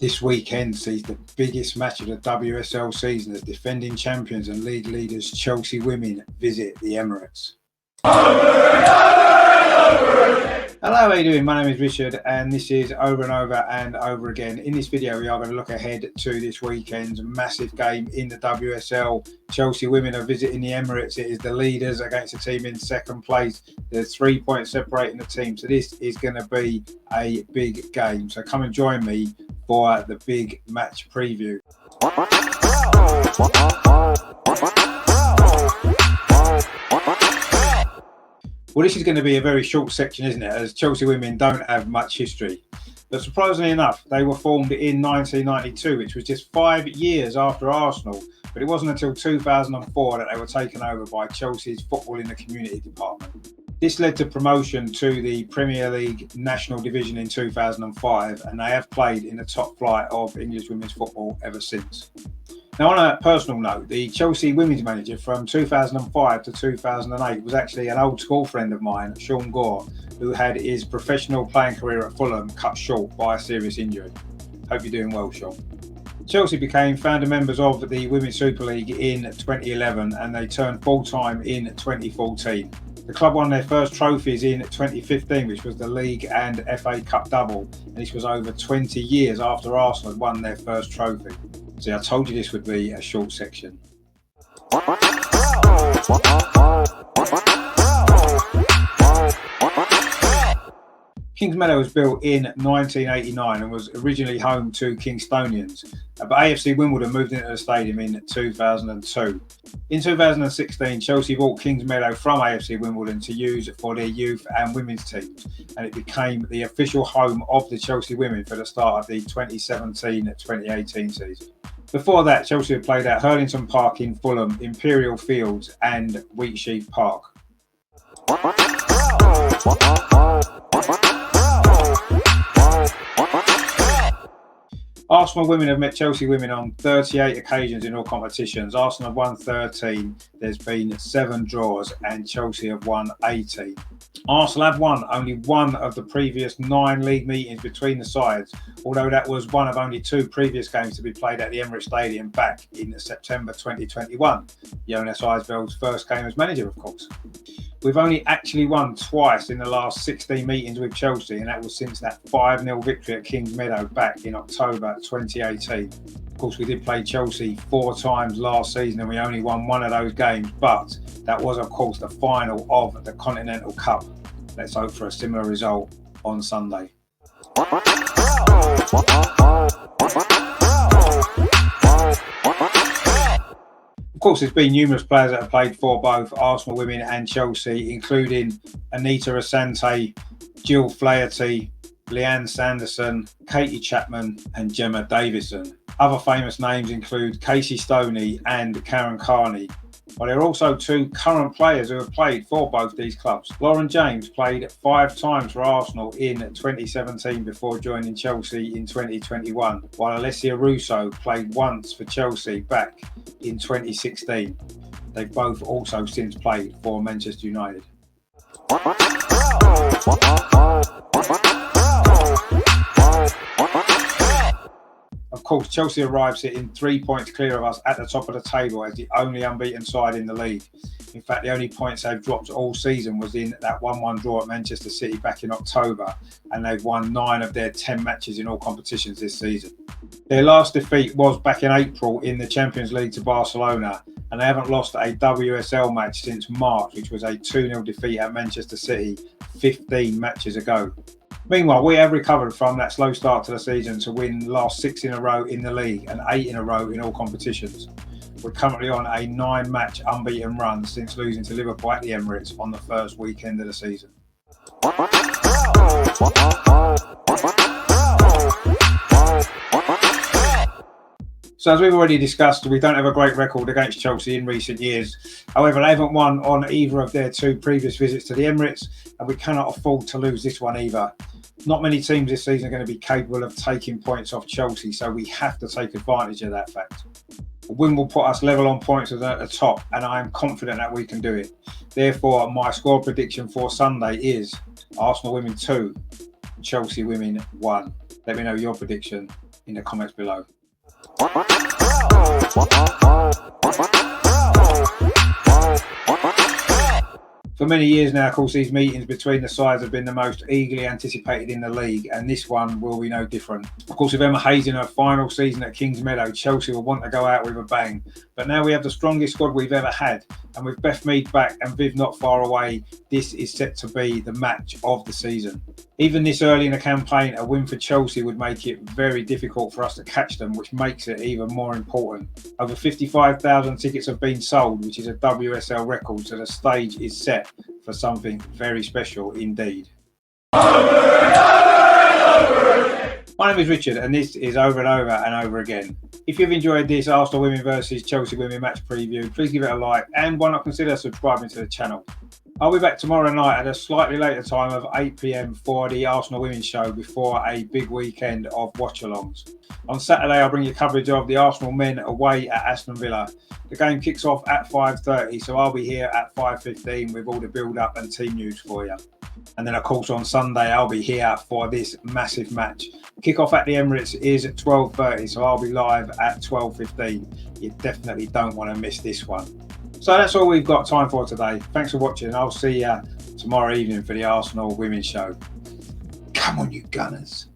This weekend sees the biggest match of the WSL season as defending champions and league leaders Chelsea women visit the Emirates. Hello, how are you doing? My name is Richard and this is Over and Over and Over Again. In this video we are going to look ahead to this weekend's massive game in the WSL. Chelsea women are visiting the Emirates. It is the leaders against a team in second place. There's 3 points separating the team, so this is going to be a big game. So come and join me for the big match preview. Well, this is going to be a very short section, isn't it? As Chelsea women don't have much history. But surprisingly enough, they were formed in 1992, which was just 5 years after Arsenal. But it wasn't until 2004 that they were taken over by Chelsea's Football in the Community department. This led to promotion to the Premier League National Division in 2005, and they have played in the top flight of English women's football ever since. Now, on a personal note, the Chelsea women's manager from 2005 to 2008 was actually an old school friend of mine, Sean Gore, who had his professional playing career at Fulham cut short by a serious injury. Hope you're doing well, Sean. Chelsea became founder members of the Women's Super League in 2011 and they turned full-time in 2014. The club won their first trophies in 2015, which was the League and FA Cup double, and this was over 20 years after Arsenal had won their first trophy. See, I told you this would be a short section. Kings Meadow was built in 1989 and was originally home to Kingstonians, but AFC Wimbledon moved into the stadium in 2002. In 2016, Chelsea bought Kings Meadow from AFC Wimbledon to use for their youth and women's teams, and it became the official home of the Chelsea women for the start of the 2017-2018 season. Before that, Chelsea had played at Hurlington Park in Fulham, Imperial Fields and Wheatsheaf Park. Arsenal women have met Chelsea women on 38 occasions in all competitions. Arsenal have won 13, there's been 7 draws, and Chelsea have won 18. Arsenal have won only one of the previous 9 league meetings between the sides, although that was one of only 2 previous games to be played at the Emirates Stadium back in September 2021. Jonas Eisveld's first game as manager, of course. We've only actually won twice in the last 16 meetings with Chelsea, and that was since that 5-0 victory at Kings Meadow back in October 2018. Of course, we did play Chelsea 4 times last season and we only won one of those games, but that was, of course, the final of the Continental Cup. Let's hope for a similar result on Sunday. Of course, there's been numerous players that have played for both Arsenal women and Chelsea, including Anita Asante, Jill Flaherty, Leanne Sanderson, Katie Chapman and Gemma Davison. Other famous names include Casey Stoney and Karen Carney. But there are also 2 current players who have played for both these clubs. Lauren James played 5 times for Arsenal in 2017 before joining Chelsea in 2021, while Alessia Russo played once for Chelsea back in 2016. They've both also since played for Manchester United. Of course, Chelsea arrived sitting 3 points clear of us at the top of the table as the only unbeaten side in the league. In fact, the only points they've dropped all season was in that 1-1 draw at Manchester City back in October, and they've won 9 of their 10 matches in all competitions this season. Their last defeat was back in April in the Champions League to Barcelona, and they haven't lost a WSL match since March, which was a 2-0 defeat at Manchester City 15 matches ago. Meanwhile, we have recovered from that slow start to the season to win the last 6 in a row in the league and 8 in a row in all competitions. We're currently on a 9-match unbeaten run since losing to Liverpool at the Emirates on the first weekend of the season. So as we've already discussed, we don't have a great record against Chelsea in recent years. However, they haven't won on either of their 2 previous visits to the Emirates, and we cannot afford to lose this one either. Not many teams this season are going to be capable of taking points off Chelsea, so we have to take advantage of that fact. A win will put us level on points at the top, and I am confident that we can do it. Therefore, my score prediction for Sunday is Arsenal women 2, Chelsea women 1. Let me know your prediction in the comments below. For many years now, of course, these meetings between the sides have been the most eagerly anticipated in the league, and this one will be no different. Of course, with Emma Hayes in her final season at Kingsmeadow, Chelsea will want to go out with a bang. But now we have the strongest squad we've ever had, and with Beth Mead back and Viv not far away, this is set to be the match of the season. Even this early in the campaign, a win for Chelsea would make it very difficult for us to catch them, which makes it even more important. Over 55,000 tickets have been sold, which is a WSL record, so the stage is set for something very special indeed. My name is Richard, and this is Over and Over and Over Again. If you've enjoyed this Arsenal Women versus Chelsea Women match preview, please give it a like, and why not consider subscribing to the channel. I'll be back tomorrow night at a slightly later time of 8 PM for the Arsenal Women's show before a big weekend of watch-alongs. On Saturday, I'll bring you coverage of the Arsenal men away at Aston Villa. The game kicks off at 5:30, so I'll be here at 5:15 with all the build-up and team news for you. And then, of course, on Sunday, I'll be here for this massive match. Kick-off at the Emirates is at 12:30, so I'll be live at 12:15. You definitely don't want to miss this one. So that's all we've got time for today. Thanks for watching. I'll see you tomorrow evening for the Arsenal Women's show. Come on, you Gunners.